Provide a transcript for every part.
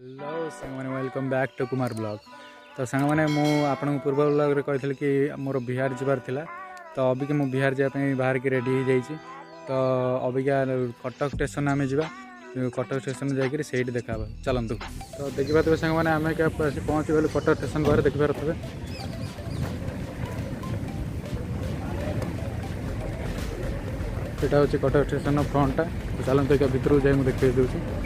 Hello song welcome back to Kumar blog. तो song मैंने आपन पूर्व ब्लॉग रे कही कि मोर बिहार जबार थिला। तो अबिका मु बिहार जाए बाहर की रेडी हो जाइए। तो अबिका कटक स्टेशन आम जा कटक स्टेशन जाकर से देखा चलतु। तो देखिए सांग मैंने आम क्या पहुँची गलु कटक स्टेशन घर देखिपारे। यहाँ हूँ कटक स्टेशन फ्रंटा। तो चलते क्या भितर जाए मुझे देखा दूसरी।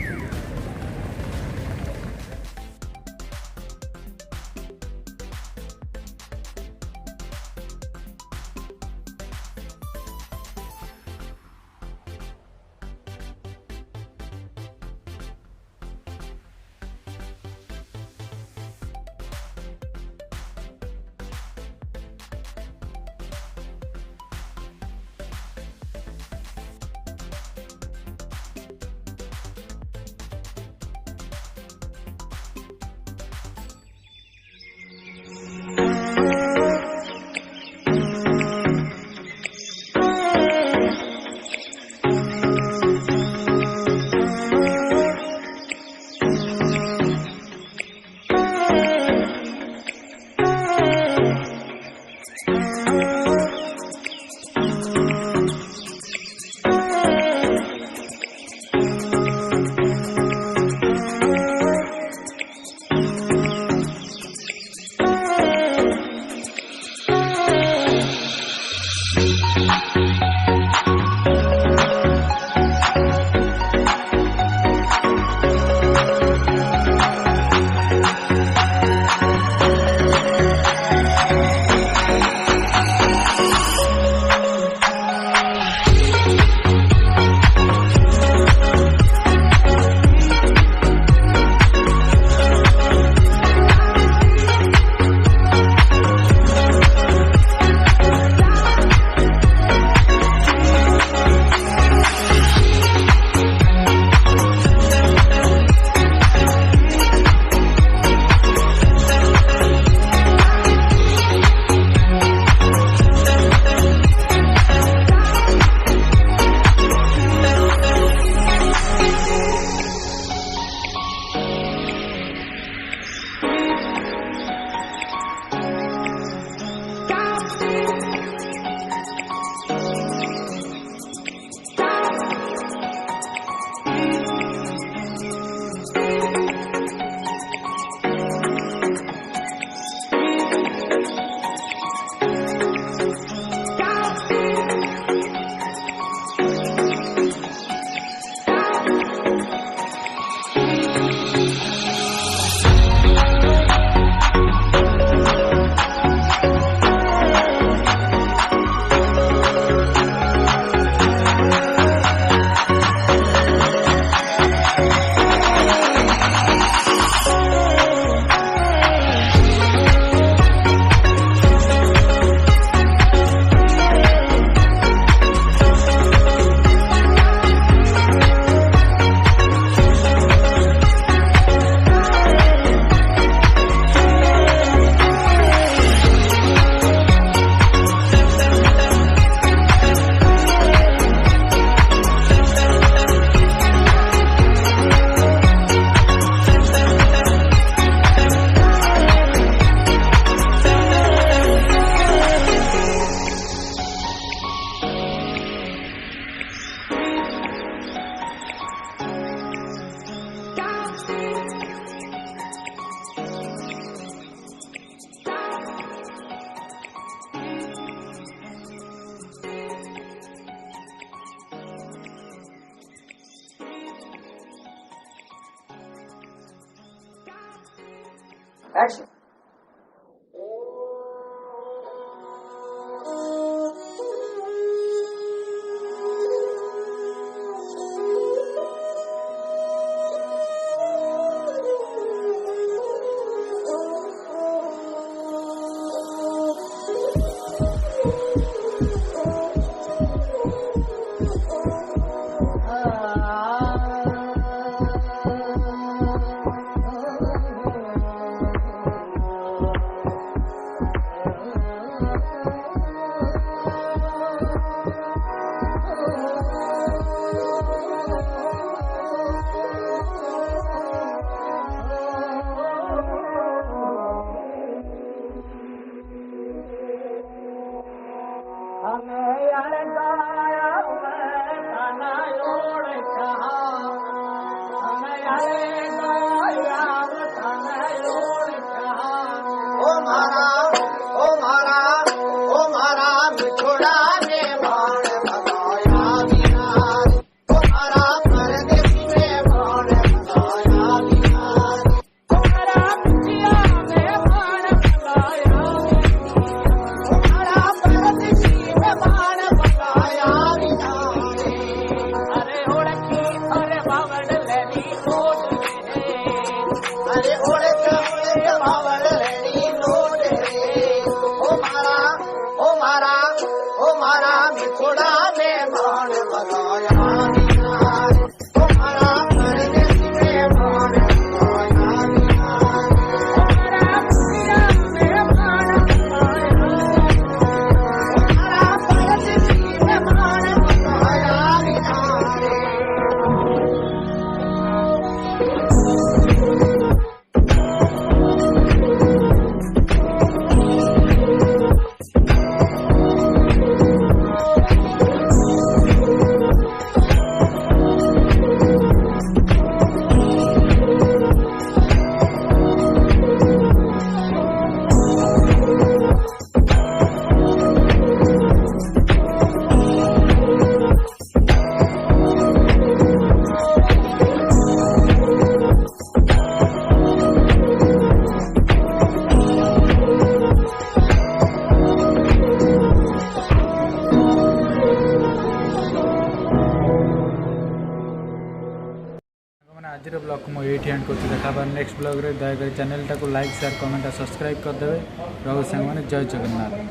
Action. आज ब्लॉग को मुझे एंड कर देखा नेक्स्ट ब्लॉग रे दयाकोरी चैनल टाको लाइक शेयर कमेंट सब्सक्राइब करदे। रहू सांग जय जगन्नाथ।